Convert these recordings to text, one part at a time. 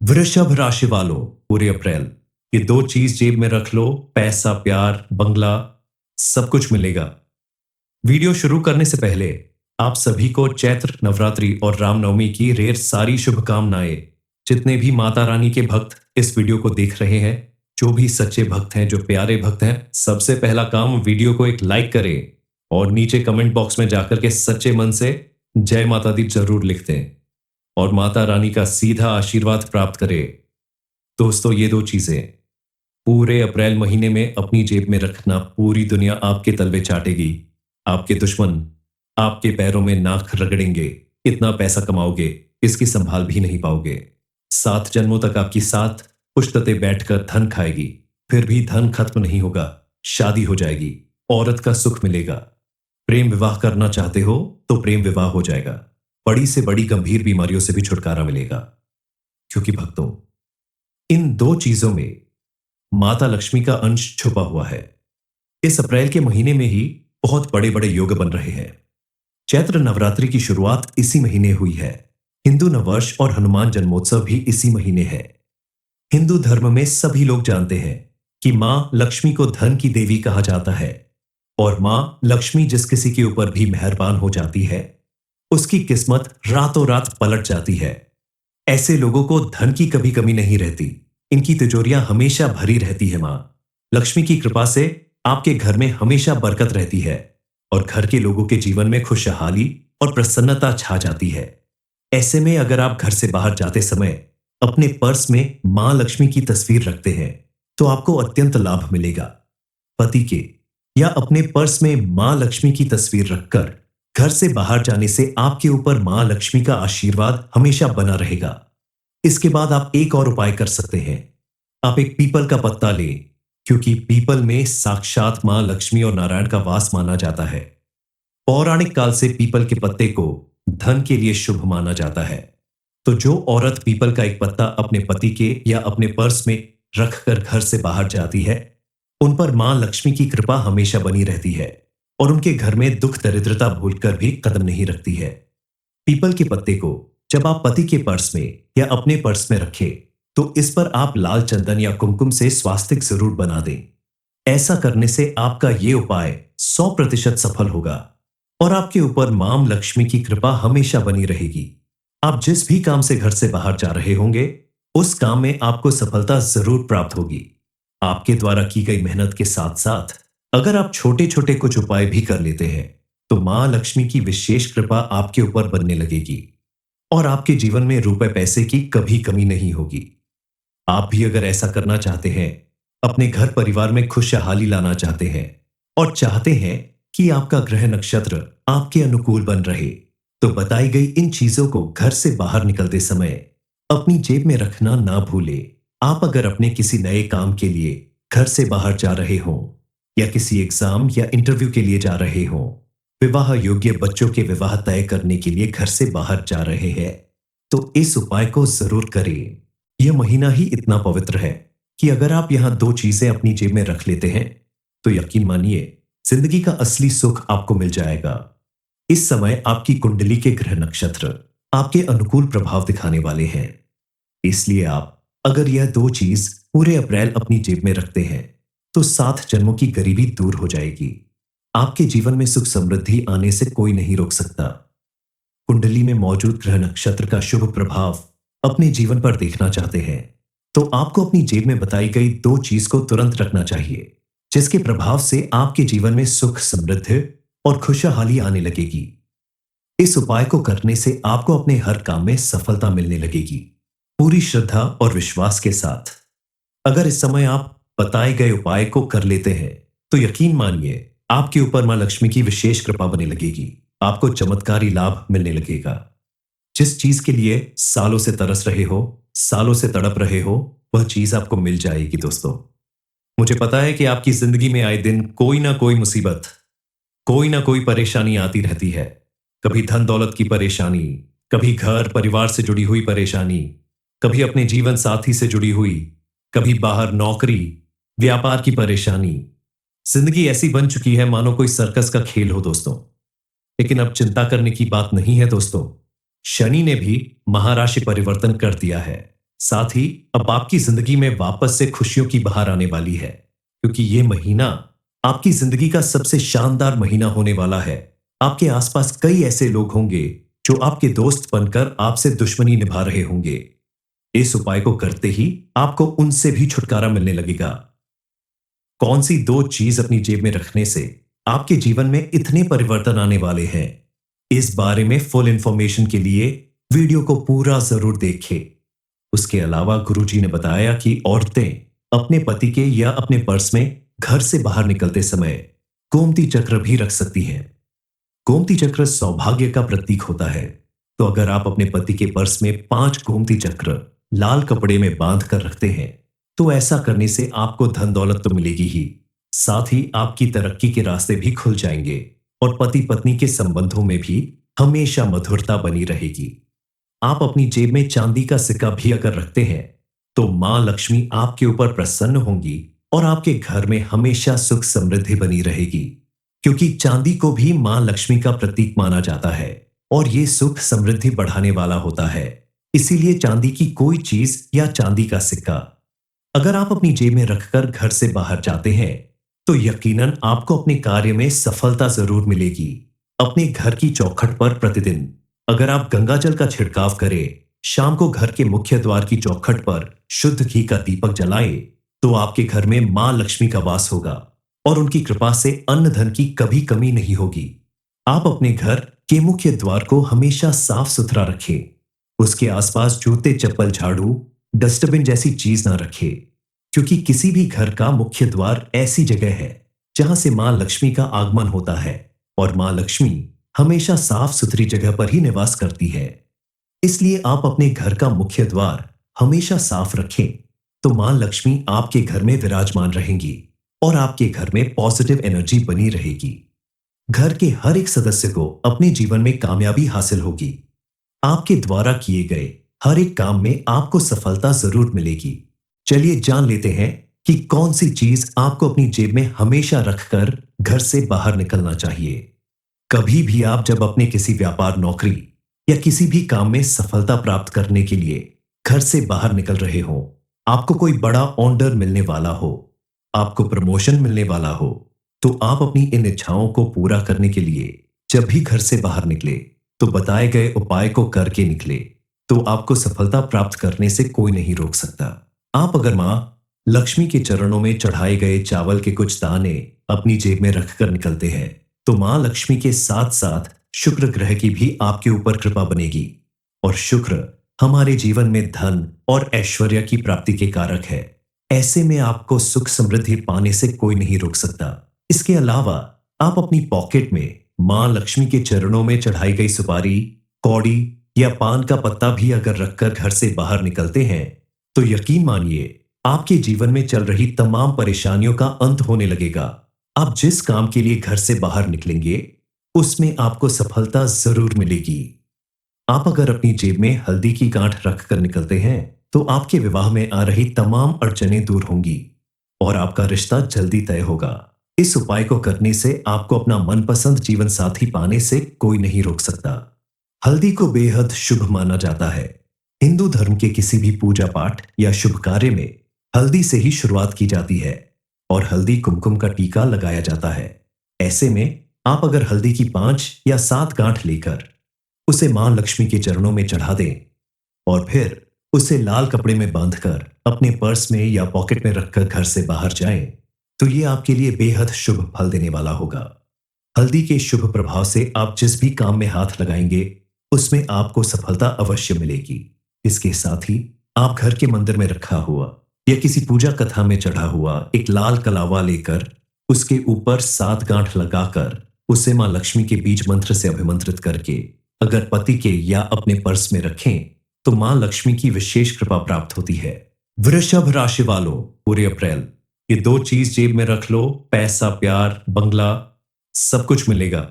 वृषभ राशि वालों, पूरे अप्रैल ये दो चीज जेब में रख लो, पैसा, प्यार, बंगला, सब कुछ मिलेगा। वीडियो शुरू करने से पहले आप सभी को चैत्र नवरात्रि और रामनवमी की ढेर सारी शुभकामनाएं। जितने भी माता रानी के भक्त इस वीडियो को देख रहे हैं, जो भी सच्चे भक्त हैं, जो प्यारे भक्त हैं, सबसे पहला काम वीडियो को एक लाइक करें और नीचे कमेंट बॉक्स में जाकर के सच्चे मन से जय माता दी जरूर लिख दें और माता रानी का सीधा आशीर्वाद प्राप्त करें। दोस्तों, ये दो चीजें पूरे अप्रैल महीने में अपनी जेब में रखना, पूरी दुनिया आपके तलवे चाटेगी। आपके दुश्मन आपके पैरों में नाक रगड़ेंगे, इतना पैसा कमाओगे इसकी संभाल भी नहीं पाओगे। 7 जन्मों तक आपकी साथ पुश्तते बैठकर धन खाएगी, फिर भी धन खत्म नहीं होगा। शादी हो जाएगी, औरत का सुख मिलेगा। प्रेम विवाह करना चाहते हो तो प्रेम विवाह हो जाएगा। बड़ी से बड़ी गंभीर बीमारियों से भी छुटकारा मिलेगा, क्योंकि भक्तों, इन दो चीजों में माता लक्ष्मी का अंश छुपा हुआ है। इस अप्रैल के महीने में ही बहुत बड़े बड़े योग बन रहे हैं। चैत्र नवरात्रि की शुरुआत इसी महीने हुई है। हिंदू नववर्ष और हनुमान जन्मोत्सव भी इसी महीने है। हिंदू धर्म में सभी लोग जानते हैं कि मां लक्ष्मी को धन की देवी कहा जाता है, और मां लक्ष्मी जिस किसी के ऊपर भी मेहरबान हो जाती है, उसकी किस्मत रातों रात पलट जाती है। ऐसे लोगों को धन की कभी कमी नहीं रहती। इनकी तिजोरियां हमेशा भरी रहती है। मां लक्ष्मी की कृपा से आपके घर में हमेशा बरकत रहती है और घर के लोगों के जीवन में खुशहाली और प्रसन्नता छा जाती है। ऐसे में अगर आप घर से बाहर जाते समय अपने पर्स में मां लक्ष्मी की तस्वीर रखते हैं तो आपको अत्यंत लाभ मिलेगा। पति के या अपने पर्स में मां लक्ष्मी की तस्वीर रखकर घर से बाहर जाने से आपके ऊपर मां लक्ष्मी का आशीर्वाद हमेशा बना रहेगा। इसके बाद आप एक और उपाय कर सकते हैं। आप एक पीपल का पत्ता लें, क्योंकि पीपल में साक्षात मां लक्ष्मी और नारायण का वास माना जाता है। पौराणिक काल से पीपल के पत्ते को धन के लिए शुभ माना जाता है। तो जो औरत पीपल का एक पत्ता अपने पति के या अपने पर्स में रखकर घर से बाहर जाती है, उन पर मां लक्ष्मी की कृपा हमेशा बनी रहती है और उनके घर में दुख दरिद्रता भूलकर भी कदम नहीं रखती है। पीपल के पत्ते को जब आप पति के पर्स में या अपने पर्स में रखें तो इस पर आप लाल चंदन या कुमकुम से स्वास्तिक जरूर बना दें। ऐसा करने से आपका यह उपाय 100% सफल होगा और आपके ऊपर मां लक्ष्मी की कृपा हमेशा बनी रहेगी। आप जिस भी काम से घर से बाहर जा रहे होंगे, उस काम में आपको सफलता जरूर प्राप्त होगी। आपके द्वारा की गई मेहनत के साथ साथ अगर आप छोटे छोटे कुछ उपाय भी कर लेते हैं तो मां लक्ष्मी की विशेष कृपा आपके ऊपर बनने लगेगी और आपके जीवन में रुपए पैसे की कभी कमी नहीं होगी। आप भी अगर ऐसा करना चाहते हैं, अपने घर परिवार में खुशहाली लाना चाहते हैं और चाहते हैं कि आपका ग्रह नक्षत्र आपके अनुकूल बन रहे, तो बताई गई इन चीजों को घर से बाहर निकलते समय अपनी जेब में रखना ना भूलें। आप अगर अपने किसी नए काम के लिए घर से बाहर जा रहे हों या किसी एग्जाम या इंटरव्यू के लिए जा रहे हों, विवाह योग्य बच्चों के विवाह तय करने के लिए घर से बाहर जा रहे हैं, तो इस उपाय को जरूर करें। यह महीना ही इतना पवित्र है कि अगर आप यहां दो चीजें अपनी जेब में रख लेते हैं तो यकीन मानिए, जिंदगी का असली सुख आपको मिल जाएगा। इस समय आपकी कुंडली के ग्रह नक्षत्र आपके अनुकूल प्रभाव दिखाने वाले हैं। इसलिए आप अगर यह दो चीज पूरे अप्रैल अपनी जेब में रखते हैं तो 7 जन्मों की गरीबी दूर हो जाएगी। आपके जीवन में सुख समृद्धि आने से कोई नहीं रोक सकता। कुंडली में मौजूद ग्रह नक्षत्र का शुभ प्रभाव अपने जीवन पर देखना चाहते हैं तो आपको अपनी जेब में बताई गई दो चीज को तुरंत रखना चाहिए, जिसके प्रभाव से आपके जीवन में सुख समृद्धि और खुशहाली आने लगेगी। इस उपाय को करने से आपको अपने हर काम में सफलता मिलने लगेगी, पूरी श्रद्धा और विश्वास के साथ। अगर इस समय आप बताए गए उपाय को कर लेते हैं तो यकीन मानिए, आपके ऊपर मां लक्ष्मी की विशेष कृपा बनने लगेगी। आपको चमत्कारी लाभ मिलने लगेगा। जिस चीज के लिए सालों से तरस रहे हो, सालों से तड़प रहे हो, वह चीज आपको मिल जाएगी। दोस्तों, मुझे पता है कि आपकी जिंदगी में आए दिन कोई ना कोई मुसीबत, कोई ना कोई परेशानी आती रहती है। कभी धन दौलत की परेशानी, कभी घर परिवार से जुड़ी हुई परेशानी, कभी अपने जीवन साथी से जुड़ी हुई, कभी बाहर नौकरी व्यापार की परेशानी। जिंदगी ऐसी बन चुकी है मानो कोई सर्कस का खेल हो दोस्तों। लेकिन अब चिंता करने की बात नहीं है दोस्तों। शनि ने भी महाराशि परिवर्तन कर दिया है। साथ ही अब आपकी जिंदगी में वापस से खुशियों की बहार आने वाली है, क्योंकि ये महीना आपकी जिंदगी का सबसे शानदार महीना होने वाला है। आपके आसपास कई ऐसे लोग होंगे जो आपके दोस्त बनकर आपसे दुश्मनी निभा रहे होंगे। इस उपाय को करते ही आपको उनसे भी छुटकारा मिलने लगेगा। कौन सी दो चीज अपनी जेब में रखने से आपके जीवन में इतने परिवर्तन आने वाले हैं, इस बारे में फुल इंफॉर्मेशन के लिए वीडियो को पूरा जरूर देखें। उसके अलावा गुरुजी ने बताया कि औरतें अपने पति के या अपने पर्स में घर से बाहर निकलते समय गोमती चक्र भी रख सकती हैं। गोमती चक्र सौभाग्य का प्रतीक होता है, तो अगर आप अपने पति के पर्स में 5 गोमती चक्र लाल कपड़े में बांध कर रखते हैं, तो ऐसा करने से आपको धन दौलत तो मिलेगी ही, साथ ही आपकी तरक्की के रास्ते भी खुल जाएंगे और पति पत्नी के संबंधों में भी हमेशा मधुरता बनी रहेगी। आप अपनी जेब में चांदी का सिक्का भी अगर रखते हैं, तो मां लक्ष्मी आपके ऊपर प्रसन्न होंगी और आपके घर में हमेशा सुख समृद्धि बनी रहेगी, क्योंकि चांदी को भी मां लक्ष्मी का प्रतीक माना जाता है और ये सुख समृद्धि बढ़ाने वाला होता है। इसीलिए चांदी की कोई चीज या चांदी का सिक्का अगर आप अपनी जेब में रखकर घर से बाहर जाते हैं, तो यकीनन आपको अपने कार्य में सफलता जरूर मिलेगी। अपने घर की चौखट पर प्रतिदिन अगर आप गंगा जल का छिड़काव करें, शाम को घर के मुख्य द्वार की चौखट पर शुद्ध घी का दीपक जलाएं, तो आपके घर में मां लक्ष्मी का वास होगा और उनकी कृपा से अन्न धन की कभी कमी नहीं होगी। आप अपने घर के मुख्य द्वार को हमेशा साफ सुथरा रखें। उसके आसपास जूते, चप्पल, झाड़ू, डस्टबिन जैसी चीज ना रखें, क्योंकि किसी भी घर का मुख्य द्वार ऐसी जगह है जहां से मां लक्ष्मी का आगमन होता है और मां लक्ष्मी हमेशा साफ सुथरी जगह पर ही निवास करती है। इसलिए आप अपने घर का मुख्य द्वार हमेशा साफ रखें, तो मां लक्ष्मी आपके घर में विराजमान रहेंगी और आपके घर में पॉजिटिव एनर्जी बनी रहेगी। घर के हर एक सदस्य को अपने जीवन में कामयाबी हासिल होगी। आपके द्वारा किए गए हर एक काम में आपको सफलता जरूर मिलेगी। चलिए जान लेते हैं कि कौन सी चीज आपको अपनी जेब में हमेशा रखकर घर से बाहर निकलना चाहिए। कभी भी आप जब अपने किसी व्यापार, नौकरी या किसी भी काम में सफलता प्राप्त करने के लिए घर से बाहर निकल रहे हो, आपको कोई बड़ा ऑर्डर मिलने वाला हो, आपको प्रमोशन मिलने वाला हो, तो आप अपनी इन इच्छाओं को पूरा करने के लिए जब भी घर से बाहर निकले, तो बताए गए उपाय को करके निकले, तो आपको सफलता प्राप्त करने से कोई नहीं रोक सकता। आप अगर मां लक्ष्मी के चरणों में चढ़ाए गए चावल के कुछ दाने अपनी जेब में रखकर निकलते हैं, तो मां लक्ष्मी के साथ साथ शुक्र ग्रह की भी आपके ऊपर कृपा बनेगी और शुक्र हमारे जीवन में धन और ऐश्वर्य की प्राप्ति के कारक है। ऐसे में आपको सुख समृद्धि पाने से कोई नहीं रोक सकता। इसके अलावा आप अपनी पॉकेट में मां लक्ष्मी के चरणों में चढ़ाई गई सुपारी, कौड़ी या पान का पत्ता भी अगर रखकर घर से बाहर निकलते हैं, तो यकीन मानिए आपके जीवन में चल रही तमाम परेशानियों का अंत होने लगेगा। आप जिस काम के लिए घर से बाहर निकलेंगे, उसमें आपको सफलता जरूर मिलेगी। आप अगर अपनी जेब में हल्दी की गांठ रखकर निकलते हैं, तो आपके विवाह में आ रही तमाम अड़चनें दूर होंगी और आपका रिश्ता जल्दी तय होगा। इस उपाय को करने से आपको अपना मनपसंद जीवन साथी पाने से कोई नहीं रोक सकता। हल्दी को बेहद शुभ माना जाता है। हिंदू धर्म के किसी भी पूजा पाठ या शुभ कार्य में हल्दी से ही शुरुआत की जाती है और हल्दी कुमकुम का टीका लगाया जाता है। ऐसे में आप अगर हल्दी की 5 या 7 गांठ लेकर उसे मां लक्ष्मी के चरणों में चढ़ा दें और फिर उसे लाल कपड़े में बांधकर अपने पर्स में या पॉकेट में रखकर घर से बाहर जाएं, तो ये आपके लिए बेहद शुभ फल देने वाला होगा। हल्दी के शुभ प्रभाव से आप जिस भी काम में हाथ लगाएंगे, उसमें आपको सफलता अवश्य मिलेगी। इसके साथ ही आप घर के मंदिर में रखा हुआ या किसी पूजा कथा में चढ़ा हुआ एक लाल कलावा लेकर उसके ऊपर 7 गांठ लगाकर उसे मां लक्ष्मी के बीज मंत्र से अभिमंत्रित करके अगर पति के या अपने पर्स में रखें, तो मां लक्ष्मी की विशेष कृपा प्राप्त होती है। वृषभ राशि वालों, पूरे अप्रैल ये 2 चीज जेब में रख लो, पैसा, प्यार, बंगला सब कुछ मिलेगा।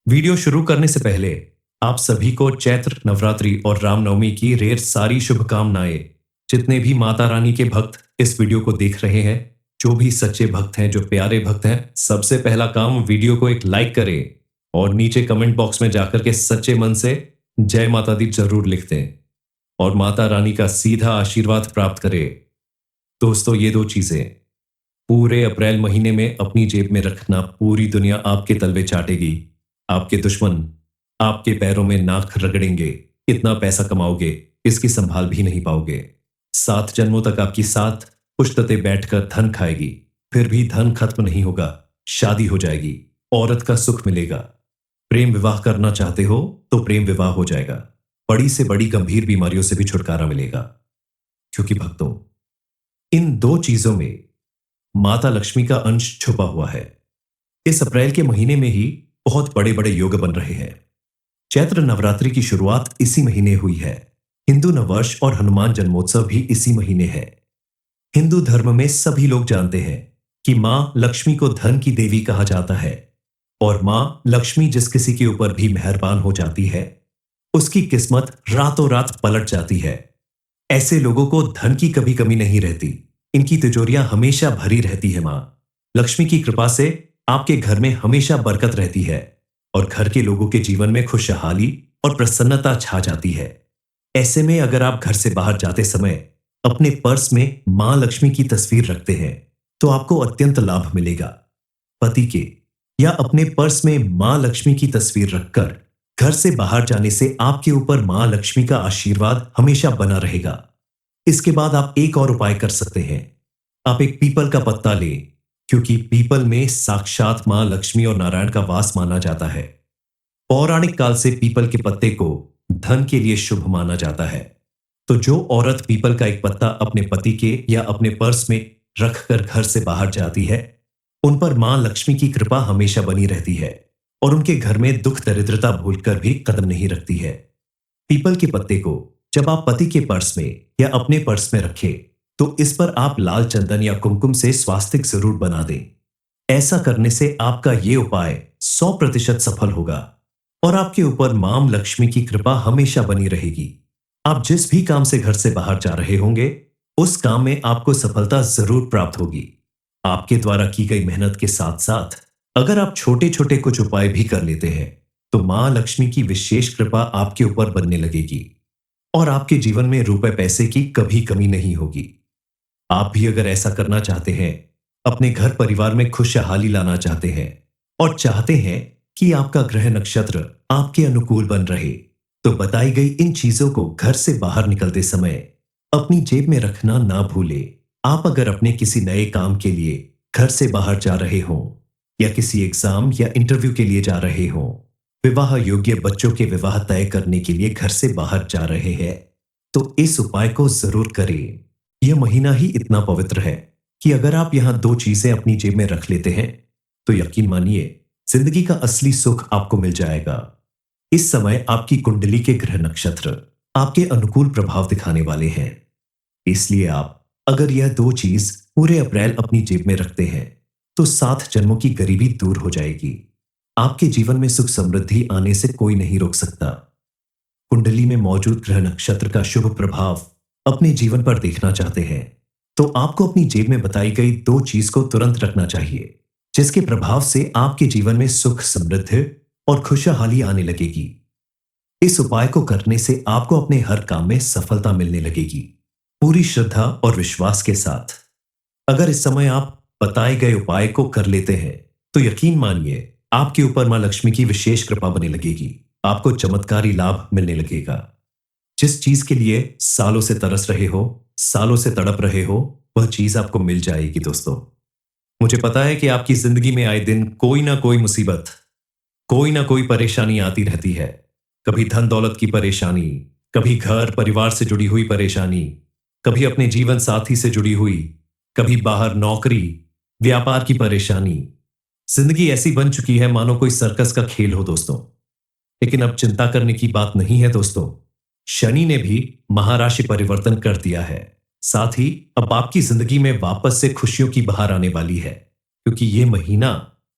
वीडियो शुरू करने से पहले आप सभी को चैत्र नवरात्रि और रामनवमी की ढेर सारी शुभकामनाएं। जितने भी माता रानी के भक्त इस वीडियो को देख रहे हैं, जो भी सच्चे भक्त हैं, जो प्यारे भक्त हैं, सबसे पहला काम वीडियो को एक लाइक करें और नीचे कमेंट बॉक्स में जाकर के सच्चे मन से जय माता दी जरूर लिख दें। और माता रानी का सीधा आशीर्वाद प्राप्त करें। दोस्तों, ये दो चीजें पूरे अप्रैल महीने में अपनी जेब में रखना पूरी दुनिया आपके तलवे चाटेगी। आपके दुश्मन आपके पैरों में नाक रगड़ेंगे। इतना पैसा कमाओगे, इसकी संभाल भी नहीं पाओगे। 7 जन्मों तक आपकी साथ पुश्तते बैठकर धन खाएगी, फिर भी धन खत्म नहीं होगा। शादी हो जाएगी, औरत का सुख मिलेगा। प्रेम विवाह करना चाहते हो तो प्रेम विवाह हो जाएगा। बड़ी से बड़ी गंभीर बीमारियों से भी छुटकारा मिलेगा। क्योंकि भक्तों, इन दो चीजों में माता लक्ष्मी का अंश छुपा हुआ है। इस अप्रैल के महीने में ही बहुत बड़े बड़े योग बन रहे हैं। चैत्र नवरात्रि की शुरुआत इसी महीने हुई है। हिंदू नववर्ष और हनुमान जन्मोत्सव भी इसी महीने है। हिंदू धर्म में सभी लोग जानते हैं कि मां लक्ष्मी को धन की देवी कहा जाता है, और मां लक्ष्मी जिस किसी के ऊपर भी मेहरबान हो जाती है, उसकी किस्मत रातों रात पलट जाती है। ऐसे लोगों को धन की कभी कमी नहीं रहती। इनकी तिजोरियां हमेशा भरी रहती है। मां लक्ष्मी की कृपा से आपके घर में हमेशा बरकत रहती है और घर के लोगों के जीवन में खुशहाली और प्रसन्नता छा जाती है। ऐसे में अगर आप घर से बाहर जाते समय अपने पर्स में मां लक्ष्मी की तस्वीर रखते हैं तो आपको अत्यंत लाभ मिलेगा। पति के या अपने पर्स में मां लक्ष्मी की तस्वीर रखकर घर से बाहर जाने से आपके ऊपर मां लक्ष्मी का आशीर्वाद हमेशा बना रहेगा। इसके बाद आप एक और उपाय कर सकते हैं। आप एक पीपल का पत्ता लें, क्योंकि पीपल में साक्षात मां लक्ष्मी और नारायण का वास माना जाता है। पौराणिक काल से पीपल के पत्ते को धन के लिए शुभ माना जाता है। तो जो औरत पीपल का एक पत्ता अपने पति के या अपने पर्स में रखकर घर से बाहर जाती है, उन पर मां लक्ष्मी की कृपा हमेशा बनी रहती है और उनके घर में दुख दरिद्रता भूलकर भी कदम नहीं रखती है। पीपल के पत्ते को जब आप पति के पर्स में या अपने पर्स में रखें तो इस पर आप लाल चंदन या कुमकुम से स्वास्तिक जरूर बना दें। ऐसा करने से आपका यह उपाय 100% सफल होगा और आपके ऊपर मां लक्ष्मी की कृपा हमेशा बनी रहेगी। आप जिस भी काम से घर से बाहर जा रहे होंगे, उस काम में आपको सफलता जरूर प्राप्त होगी। आपके द्वारा की गई मेहनत के साथ साथ अगर आप छोटे छोटे कुछ उपाय भी कर लेते हैं तो मां लक्ष्मी की विशेष कृपा आपके ऊपर बनने लगेगी और आपके जीवन में रुपए पैसे की कभी कमी नहीं होगी। आप भी अगर ऐसा करना चाहते हैं, अपने घर परिवार में खुशहाली लाना चाहते हैं और चाहते हैं कि आपका ग्रह नक्षत्र आपके अनुकूल बन रहे, तो बताई गई इन चीजों को घर से बाहर निकलते समय अपनी जेब में रखना ना भूलें। आप अगर अपने किसी नए काम के लिए घर से बाहर जा रहे हों या किसी एग्जाम या इंटरव्यू के लिए जा रहे हों, विवाह योग्य बच्चों के विवाह तय करने के लिए घर से बाहर जा रहे हैं, तो इस उपाय को जरूर करें। यह महीना ही इतना पवित्र है कि अगर आप यहां दो चीजें अपनी जेब में रख लेते हैं तो यकीन मानिए जिंदगी का असली सुख आपको मिल जाएगा। इस समय आपकी कुंडली के ग्रह नक्षत्र आपके अनुकूल प्रभाव दिखाने वाले हैं। इसलिए आप अगर यह दो चीज पूरे अप्रैल अपनी जेब में रखते हैं तो 7 जन्मों की गरीबी दूर हो जाएगी। आपके जीवन में सुख समृद्धि आने से कोई नहीं रोक सकता। कुंडली में मौजूद ग्रह नक्षत्र का शुभ प्रभाव अपने जीवन पर देखना चाहते हैं तो आपको अपनी जेब में बताई गई दो चीज को तुरंत रखना चाहिए, जिसके प्रभाव से आपके जीवन में सुख समृद्धि और खुशहाली आने लगेगी। इस उपाय को करने से आपको अपने हर काम में सफलता मिलने लगेगी, पूरी श्रद्धा और विश्वास के साथ। अगर इस समय आप बताए गए उपाय को कर लेते हैं तो यकीन मानिए आपके ऊपर मां लक्ष्मी की विशेष कृपा बने लगेगी। आपको चमत्कारी लाभ मिलने लगेगा। जिस चीज के लिए सालों से तरस रहे हो, सालों से तड़प रहे हो, वह चीज आपको मिल जाएगी। दोस्तों, मुझे पता है कि आपकी जिंदगी में आए दिन कोई ना कोई मुसीबत, कोई ना कोई परेशानी आती रहती है। कभी धन दौलत की परेशानी, कभी घर परिवार से जुड़ी हुई परेशानी, कभी अपने जीवन साथी से जुड़ी हुई, कभी बाहर नौकरी व्यापार की परेशानी। जिंदगी ऐसी बन चुकी है मानो कोई सर्कस का खेल हो दोस्तों। लेकिन अब चिंता करने की बात नहीं है दोस्तों। शनि ने भी महाराशि परिवर्तन कर दिया है। साथ ही अब आपकी जिंदगी में वापस से खुशियों की बहार आने वाली है, क्योंकि यह महीना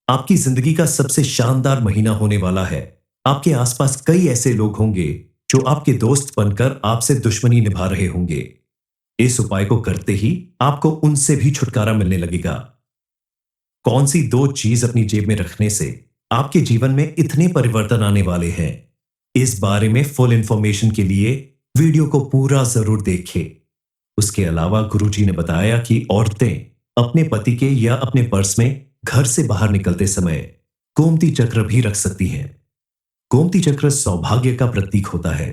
आपकी जिंदगी का सबसे शानदार महीना होने वाला है। आपके आसपास कई ऐसे लोग होंगे जो आपके दोस्त बनकर आपसे दुश्मनी निभा रहे होंगे। इस उपाय को करते ही आपको उनसे भी छुटकारा मिलने लगेगा। कौन सी दो चीज अपनी जेब में रखने से आपके जीवन में इतने परिवर्तन आने वाले हैं, इस बारे में फुल इंफॉर्मेशन के लिए वीडियो को पूरा जरूर देखें। उसके अलावा गुरुजी ने बताया कि औरतें अपने पति के या अपने पर्स में घर से बाहर निकलते समय गोमती चक्र भी रख सकती हैं। गोमती चक्र सौभाग्य का प्रतीक होता है।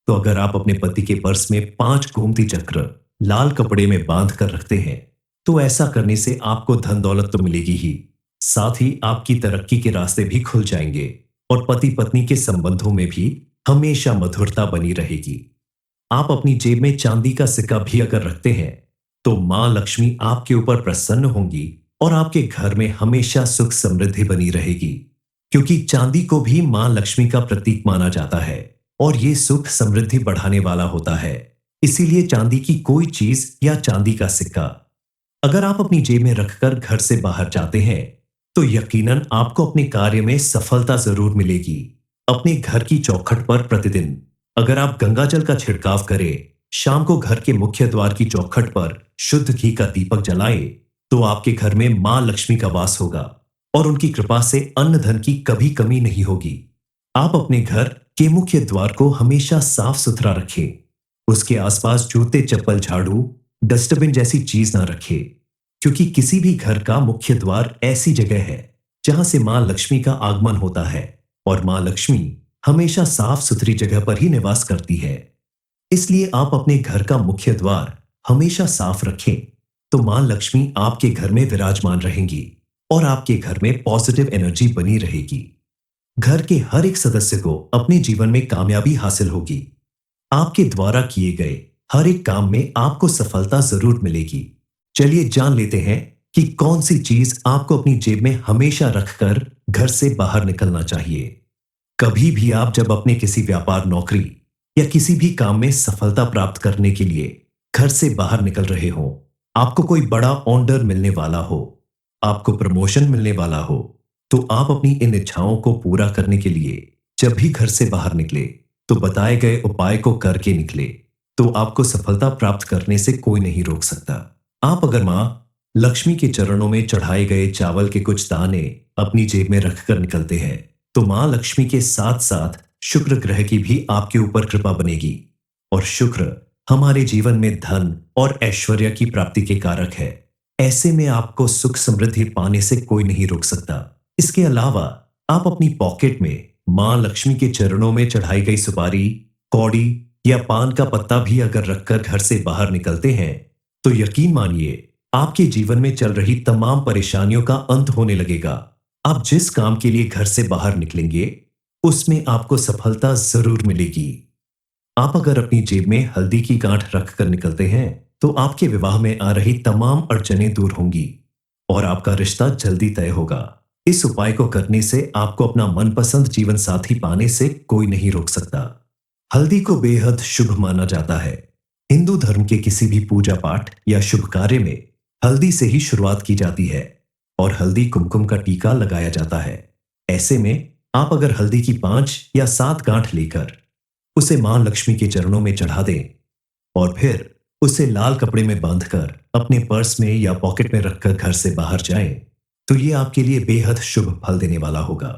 तो अगर आप अपने पति के पर्स में 5 गोमती चक्र लाल कपड़े में बांध कर रखते हैं, तो ऐसा करने से आपको धन दौलत तो मिलेगी ही, साथ ही आपकी तरक्की के रास्ते भी खुल जाएंगे और पति पत्नी के संबंधों में भी हमेशा मधुरता बनी रहेगी। आप अपनी जेब में चांदी का सिक्का भी अगर रखते हैं, तो मां लक्ष्मी आपके ऊपर प्रसन्न होंगी और आपके घर में हमेशा सुख समृद्धि बनी रहेगी, क्योंकि चांदी को भी मां लक्ष्मी का प्रतीक माना जाता है और ये सुख समृद्धि बढ़ाने वाला होता है। इसीलिए चांदी की कोई चीज या चांदी का सिक्का अगर आप अपनी जेब में रखकर घर से बाहर जाते हैं, तो यकीनन आपको अपने कार्य में सफलता जरूर मिलेगी। अपने घर की चौखट पर प्रतिदिन अगर आप गंगा जल का छिड़काव करें, शाम को घर के मुख्य द्वार की चौखट पर शुद्ध घी का दीपक जलाएं, तो आपके घर में मां लक्ष्मी का वास होगा और उनकी कृपा से अन्न धन की कभी कमी नहीं होगी। आप अपने घर के मुख्य द्वार को हमेशा साफ सुथरा रखें। उसके आसपास जूते, चप्पल, झाड़ू, डस्टबिन जैसी चीज ना रखें, क्योंकि किसी भी घर का मुख्य द्वार ऐसी जगह है जहां से मां लक्ष्मी का आगमन होता है और मां लक्ष्मी हमेशा साफ सुथरी जगह पर ही निवास करती है। इसलिए आप अपने घर का मुख्य द्वार हमेशा साफ रखें, तो मां लक्ष्मी आपके घर में विराजमान रहेंगी और आपके घर में पॉजिटिव एनर्जी बनी रहेगी। घर के हर एक सदस्य को अपने जीवन में कामयाबी हासिल होगी। आपके द्वारा किए गए हर एक काम में आपको सफलता जरूर मिलेगी। चलिए जान लेते हैं कि कौन सी चीज आपको अपनी जेब में हमेशा रखकर घर से बाहर निकलना चाहिए। कभी भी आप जब अपने किसी व्यापार, नौकरी या किसी भी काम में सफलता प्राप्त करने के लिए घर से बाहर निकल रहे हो, आपको कोई बड़ा ऑर्डर मिलने वाला हो, आपको प्रमोशन मिलने वाला हो, तो आप अपनी इन इच्छाओं को पूरा करने के लिए जब भी घर से बाहर निकले, तो बताए गए उपाय को करके निकले, तो आपको सफलता प्राप्त करने से कोई नहीं रोक सकता। आप अगर मां लक्ष्मी के चरणों में चढ़ाए गए चावल के कुछ दाने अपनी जेब में रखकर निकलते हैं, तो मां लक्ष्मी के साथ साथ शुक्र ग्रह की भी आपके ऊपर कृपा बनेगी और शुक्र हमारे जीवन में धन और ऐश्वर्य की प्राप्ति के कारक है। ऐसे में आपको सुख समृद्धि पाने से कोई नहीं रोक सकता। इसके अलावा आप अपनी पॉकेट में मां लक्ष्मी के चरणों में चढ़ाई गई सुपारी, कौड़ी या पान का पत्ता भी अगर रखकर घर से बाहर निकलते हैं, तो यकीन मानिए आपके जीवन में चल रही तमाम परेशानियों का अंत होने लगेगा। आप जिस काम के लिए घर से बाहर निकलेंगे, उसमें आपको सफलता जरूर मिलेगी। आप अगर अपनी जेब में हल्दी की गांठ रखकर निकलते हैं, तो आपके विवाह में आ रही तमाम अड़चनें दूर होंगी और आपका रिश्ता जल्दी तय होगा। इस उपाय को करने से आपको अपना मनपसंद जीवन साथी पाने से कोई नहीं रोक सकता। हल्दी को बेहद शुभ माना जाता है। हिंदू धर्म के किसी भी पूजा पाठ या शुभ कार्य में हल्दी से ही शुरुआत की जाती है और हल्दी कुमकुम का टीका लगाया जाता है। ऐसे में आप अगर हल्दी की 5 या 7 गांठ लेकर उसे मां लक्ष्मी के चरणों में चढ़ा दें और फिर उसे लाल कपड़े में बांधकर अपने पर्स में या पॉकेट में रखकर घर से बाहर जाएं, तो ये आपके लिए बेहद शुभ फल देने वाला होगा।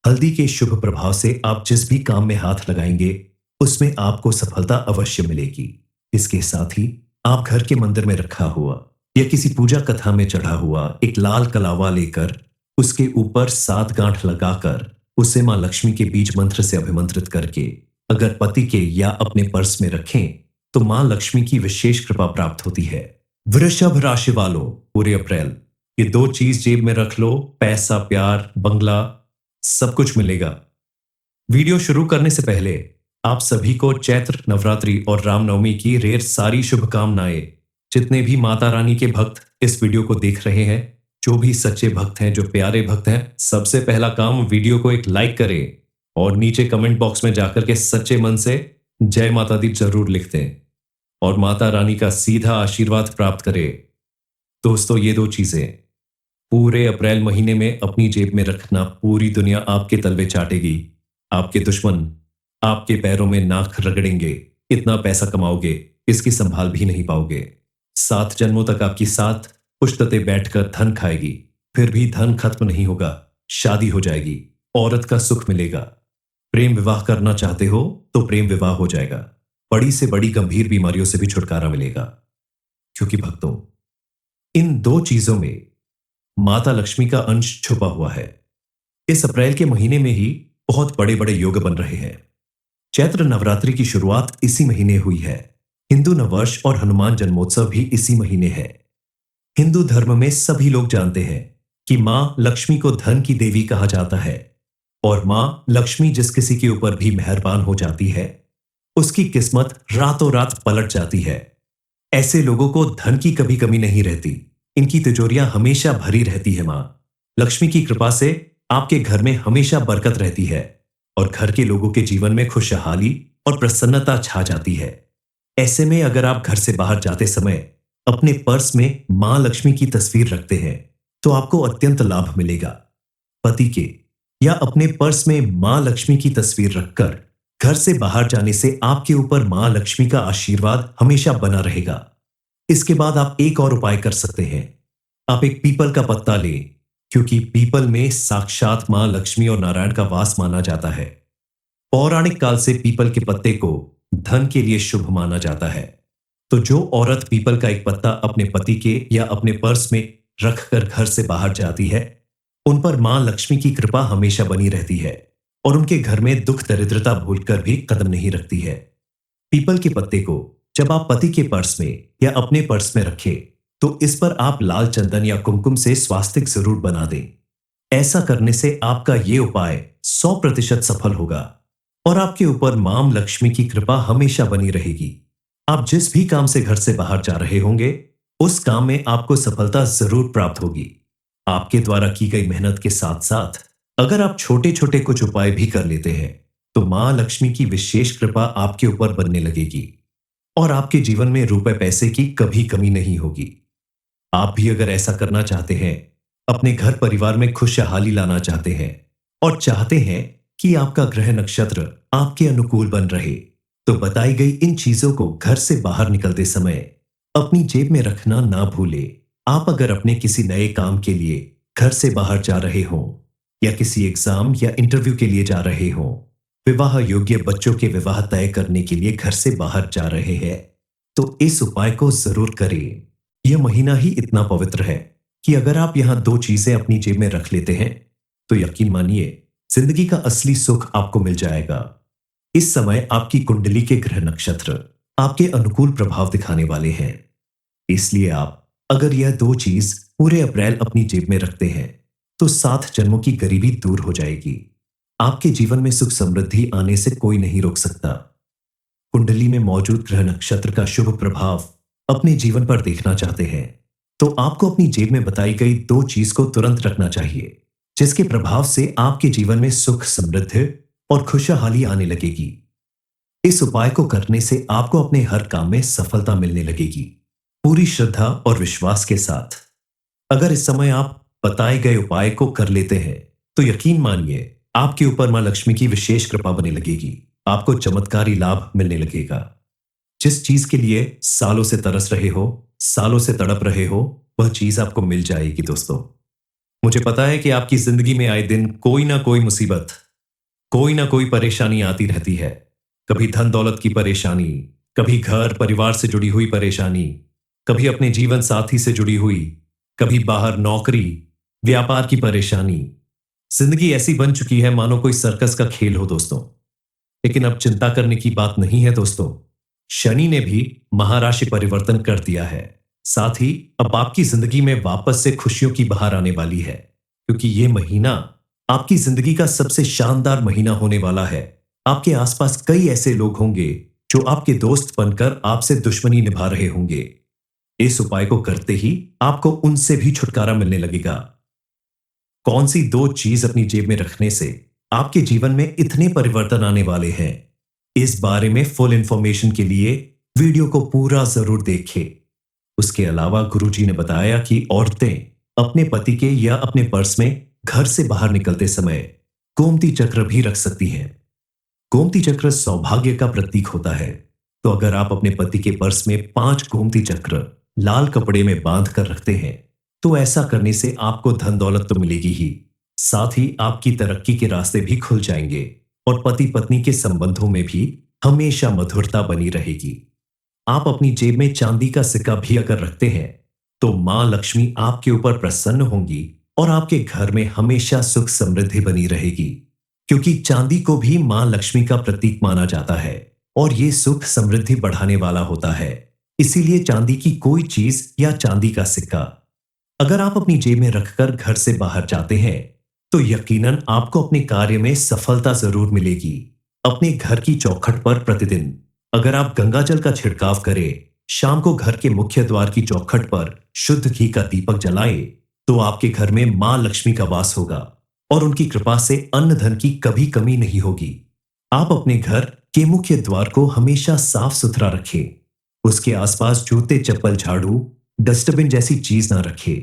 हल्दी के शुभ प्रभाव से आप जिस भी काम में हाथ लगाएंगे, उसमें आपको सफलता अवश्य मिलेगी। इसके साथ ही आप घर के मंदिर में रखा हुआ या किसी पूजा कथा में चढ़ा हुआ एक लाल कलावा लेकर उसके ऊपर 7 गांठ लगाकर उसे मां लक्ष्मी के बीज मंत्र से अभिमंत्रित करके अगर पति के या अपने पर्स में रखें, तो मां लक्ष्मी की विशेष कृपा प्राप्त होती है। वृषभ राशि वालों, पूरे अप्रैल ये 2 चीज जेब में रख लो, पैसा, प्यार, बंगला सब कुछ मिलेगा। वीडियो शुरू करने से पहले आप सभी को चैत्र नवरात्रि और रामनवमी की ढेर सारी शुभकामनाएं। जितने भी माता रानी के भक्त इस वीडियो को देख रहे हैं, जो भी सच्चे भक्त हैं, जो प्यारे भक्त हैं, सबसे पहला काम वीडियो को एक लाइक करें और नीचे कमेंट बॉक्स में जाकर के सच्चे मन से जय माता दी जरूर लिख दें और माता रानी का सीधा आशीर्वाद प्राप्त करें। दोस्तों, ये 2 चीजें पूरे अप्रैल महीने में अपनी जेब में रखना, पूरी दुनिया आपके तलवे चाटेगी। आपके दुश्मन आपके पैरों में नाक रगड़ेंगे, इतना पैसा कमाओगे इसकी संभाल भी नहीं पाओगे। 7 जन्मों तक आपकी 7 पुश्ततें बैठकर धन खाएगी, फिर भी धन खत्म नहीं होगा। शादी हो जाएगी, औरत का सुख मिलेगा। प्रेम विवाह करना चाहते हो तो प्रेम विवाह हो जाएगा। बड़ी से बड़ी गंभीर बीमारियों से भी छुटकारा मिलेगा। क्योंकि भक्तों, इन दो चीजों में माता लक्ष्मी का अंश छुपा हुआ है। इस अप्रैल के महीने में ही बहुत बड़े बड़े योग बन रहे हैं। चैत्र नवरात्रि की शुरुआत इसी महीने हुई है। हिंदू नववर्ष और हनुमान जन्मोत्सव भी इसी महीने है। हिंदू धर्म में सभी लोग जानते हैं कि मां लक्ष्मी को धन की देवी कहा जाता है और मां लक्ष्मी जिस किसी के ऊपर भी मेहरबान हो जाती है, उसकी किस्मत रातों रात पलट जाती है। ऐसे लोगों को धन की कभी कमी नहीं रहती। इनकी तिजोरियां हमेशा भरी रहती है। मां लक्ष्मी की कृपा से आपके घर में हमेशा बरकत रहती है और घर के लोगों के जीवन में खुशहाली और प्रसन्नता छा जाती है। ऐसे में अगर आप घर से बाहर जाते समय अपने पर्स में मां लक्ष्मी की तस्वीर रखते हैं तो आपको अत्यंत लाभ मिलेगा। पति के या अपने पर्स में मां लक्ष्मी की तस्वीर रखकर घर से बाहर जाने से आपके ऊपर मां लक्ष्मी का आशीर्वाद हमेशा बना रहेगा। इसके बाद आप एक और उपाय कर सकते हैं। आप एक पीपल का पत्ता लें, क्योंकि पीपल में साक्षात मां लक्ष्मी और नारायण का वास माना जाता है। पौराणिक काल से पीपल के पत्ते को धन के लिए शुभ माना जाता है। तो जो औरत पीपल का एक पत्ता अपने पति के या अपने पर्स में रखकर घर से बाहर जाती है, उन पर मां लक्ष्मी की कृपा हमेशा बनी रहती है और उनके घर में दुख दरिद्रता भूलकर भी कदम नहीं रखती है। पीपल के पत्ते को जब आप पति के पर्स में या अपने पर्स में रखें तो इस पर आप लाल चंदन या कुमकुम से स्वास्तिक जरूर बना दें। ऐसा करने से आपका यह उपाय 100% सफल होगा और आपके ऊपर मां लक्ष्मी की कृपा हमेशा बनी रहेगी। आप जिस भी काम से घर से बाहर जा रहे होंगे, उस काम में आपको सफलता जरूर प्राप्त होगी। आपके द्वारा की गई मेहनत के साथ साथ अगर आप छोटे छोटे कुछ उपाय भी कर लेते हैं तो मां लक्ष्मी की विशेष कृपा आपके ऊपर बनने लगेगी और आपके जीवन में रुपए पैसे की कभी कमी नहीं होगी। आप भी अगर ऐसा करना चाहते हैं, अपने घर परिवार में खुशहाली लाना चाहते हैं और चाहते हैं कि आपका ग्रह नक्षत्र आपके अनुकूल बन रहे, तो बताई गई इन चीजों को घर से बाहर निकलते समय अपनी जेब में रखना ना भूलें। आप अगर अपने किसी नए काम के लिए घर से बाहर जा रहे हों या किसी एग्जाम या इंटरव्यू के लिए जा रहे हों, विवाह योग्य बच्चों के विवाह तय करने के लिए घर से बाहर जा रहे हैं, तो इस उपाय को जरूर करें। यह महीना ही इतना पवित्र है कि अगर आप यहां दो चीजें अपनी जेब में रख लेते हैं तो यकीन मानिए जिंदगी का असली सुख आपको मिल जाएगा। इस समय आपकी कुंडली के ग्रह नक्षत्र आपके अनुकूल प्रभाव दिखाने वाले हैं, इसलिए आप अगर यह दो चीज पूरे अप्रैल अपनी जेब में रखते हैं तो 7 जन्मों की गरीबी दूर हो जाएगी। आपके जीवन में सुख समृद्धि आने से कोई नहीं रोक सकता। कुंडली में मौजूद ग्रह नक्षत्र का शुभ प्रभाव अपने जीवन पर देखना चाहते हैं तो आपको अपनी जेब में बताई गई दो चीज को तुरंत रखना चाहिए, जिसके प्रभाव से आपके जीवन में सुख समृद्धि और खुशहाली आने लगेगी। इस उपाय को करने से आपको अपने हर काम में सफलता मिलने लगेगी, पूरी श्रद्धा और विश्वास के साथ। अगर इस समय आप बताए गए उपाय को कर लेते हैं तो यकीन मानिए आपके ऊपर मां लक्ष्मी की विशेष कृपा बनने लगेगी। आपको चमत्कारी लाभ मिलने लगेगा। जिस चीज के लिए सालों से तरस रहे हो, सालों से तड़प रहे हो, वह चीज आपको मिल जाएगी। दोस्तों, मुझे पता है कि आपकी जिंदगी में आए दिन कोई ना कोई मुसीबत, कोई ना कोई परेशानी आती रहती है। कभी धन दौलत की परेशानी, कभी घर परिवार से जुड़ी हुई परेशानी, कभी अपने जीवन साथी से जुड़ी हुई, कभी बाहर नौकरी व्यापार की परेशानी। जिंदगी ऐसी बन चुकी है मानो कोई सर्कस का खेल हो दोस्तों। लेकिन अब चिंता करने की बात नहीं है दोस्तों। शनि ने भी महाराशि परिवर्तन कर दिया है। साथ ही अब आपकी जिंदगी में वापस से खुशियों की बहार आने वाली है, क्योंकि यह महीना आपकी जिंदगी का सबसे शानदार महीना होने वाला है। आपके आसपास कई ऐसे लोग होंगे जो आपके दोस्त बनकर आपसे दुश्मनी निभा रहे होंगे। इस उपाय को करते ही आपको उनसे भी छुटकारा मिलने लगेगा। कौन सी दो चीज अपनी जेब में रखने से आपके जीवन में इतने परिवर्तन आने वाले हैं, इस बारे में फुल इंफॉर्मेशन के लिए वीडियो को पूरा जरूर देखें। उसके अलावा गुरुजी ने बताया कि औरतें अपने पति के या अपने पर्स में घर से बाहर निकलते समय गोमती चक्र भी रख सकती हैं। गोमती चक्र सौभाग्य का प्रतीक होता है, तो अगर आप अपने पति के पर्स में 5 गोमती चक्र लाल कपड़े में बांध कर रखते हैं तो ऐसा करने से आपको धन दौलत तो मिलेगी ही, साथ ही आपकी तरक्की के रास्ते भी खुल जाएंगे और पति पत्नी के संबंधों में भी हमेशा मधुरता बनी रहेगी। आप अपनी जेब में चांदी का सिक्का भी अगर रखते हैं तो मां लक्ष्मी आपके ऊपर प्रसन्न होंगी और आपके घर में हमेशा सुख समृद्धि बनी रहेगी, क्योंकि चांदी को भी मां लक्ष्मी का प्रतीक माना जाता है और ये सुख समृद्धि बढ़ाने वाला होता है। इसीलिए चांदी की कोई चीज या चांदी का सिक्का अगर आप अपनी जेब में रखकर घर से बाहर जाते हैं तो यकीनन आपको अपने कार्य में सफलता जरूर मिलेगी। अपने घर की चौखट पर प्रतिदिन अगर आप गंगा जल का छिड़काव करें, शाम को घर के मुख्य द्वार की चौखट पर शुद्ध घी का दीपक जलाएं, तो आपके घर में मां लक्ष्मी का वास होगा और उनकी कृपा से अन्न धन की कभी कमी नहीं होगी। आप अपने घर के मुख्य द्वार को हमेशा साफ सुथरा रखें। उसके आसपास जूते, चप्पल, झाड़ू, डस्टबिन जैसी चीज ना रखें,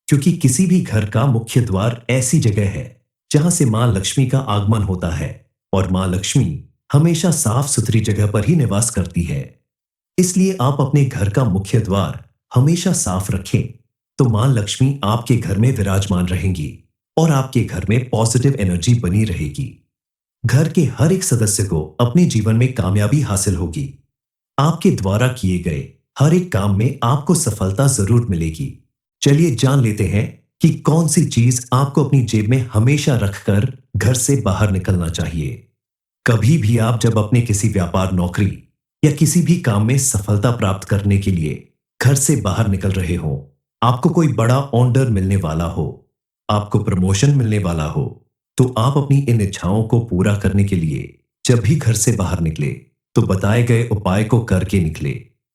क्योंकि किसी भी घर का मुख्य द्वार ऐसी जगह है जहां से मां लक्ष्मी का आगमन होता है और मां लक्ष्मी हमेशा साफ सुथरी जगह पर ही निवास करती है। इसलिए आप अपने घर का मुख्य द्वार हमेशा साफ रखें, तो मां लक्ष्मी आपके घर में विराजमान रहेंगी और आपके घर में पॉजिटिव एनर्जी बनी रहेगी। घर के हर एक सदस्य को अपने जीवन में कामयाबी हासिल होगी। आपके द्वारा किए गए हर एक काम में आपको सफलता जरूर मिलेगी। चलिए जान लेते हैं कि कौन सी चीज आपको अपनी जेब में हमेशा रखकर घर से बाहर निकलना चाहिए। कभी भी आप जब अपने किसी व्यापार, नौकरी या किसी भी काम में सफलता प्राप्त करने के लिए घर से बाहर निकल रहे हो, आपको कोई बड़ा ऑर्डर मिलने वाला हो, आपको प्रमोशन मिलने वाला हो, तो आप अपनी इन इच्छाओं को पूरा करने के लिए जब भी घर से बाहर निकले तो बताए गए उपाय को करके निकले,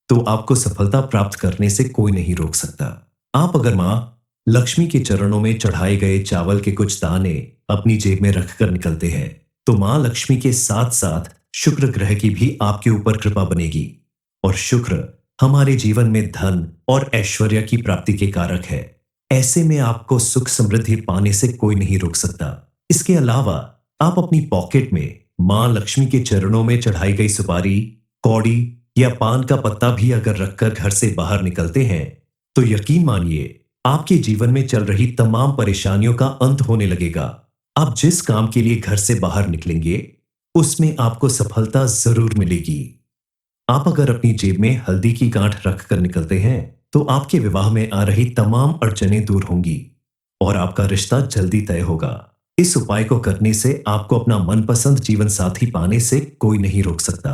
तो आपको सफलता प्राप्त करने से कोई नहीं रोक सकता। आप अगर मां लक्ष्मी के चरणों में चढ़ाए गए चावल के कुछ दाने अपनी जेब में रखकर निकलते हैं तो मां लक्ष्मी के साथ साथ शुक्र ग्रह की भी आपके ऊपर कृपा बनेगी और शुक्र हमारे जीवन में धन और ऐश्वर्य की प्राप्ति के कारक है। ऐसे में आपको सुख समृद्धि पाने से कोई नहीं रोक सकता। इसके अलावा आप अपनी पॉकेट में मां लक्ष्मी के चरणों में चढ़ाई गई सुपारी, कौड़ी या पान का पत्ता भी अगर रखकर घर से बाहर निकलते हैं तो यकीन मानिए आपके जीवन में चल रही तमाम परेशानियों का अंत होने लगेगा। आप जिस काम के लिए घर से बाहर निकलेंगे उसमें आपको सफलता जरूर मिलेगी। आप अगर अपनी जेब में हल्दी की गांठ रखकर निकलते हैं तो आपके विवाह में आ रही तमाम अड़चनें दूर होंगी और आपका रिश्ता जल्दी तय होगा। इस उपाय को करने से आपको अपना मनपसंद जीवन साथी पाने से कोई नहीं रोक सकता।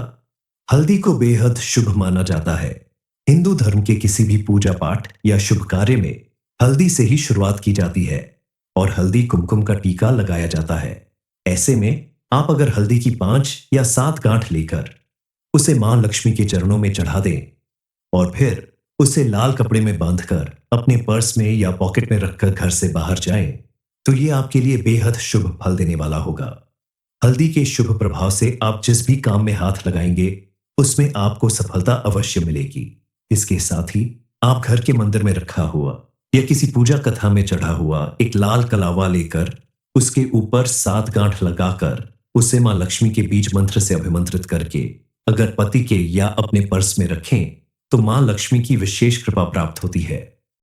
हल्दी को बेहद शुभ माना जाता है। हिंदू धर्म के किसी भी पूजा पाठ या शुभ कार्य में हल्दी से ही शुरुआत की जाती है और हल्दी कुमकुम का टीका लगाया जाता है। ऐसे में आप अगर हल्दी की 5 या 7 गांठ लेकर उसे मां लक्ष्मी के चरणों में चढ़ा दें और फिर उसे लाल कपड़े में बांधकर अपने पर्स में या पॉकेट में रखकर घर से बाहर जाएं, तो ये आपके लिए बेहद शुभ फल देने वाला होगा। हल्दी के शुभ प्रभाव से आप जिस भी काम में हाथ लगाएंगे उसमें आपको सफलता अवश्य मिलेगी। इसके साथ ही आप घर के मंदिर में रखा हुआ या किसी पूजा कथा में चढ़ा हुआ एक लाल कलावा लेकर उसके ऊपर 7 गांठ लगाकर उसे मां लक्ष्मी के बीज मंत्र से अभिमंत्रित करके अगर पति के या अपने पर्स में रखें तो मां लक्ष्मी की विशेष कृपा प्राप्त होती है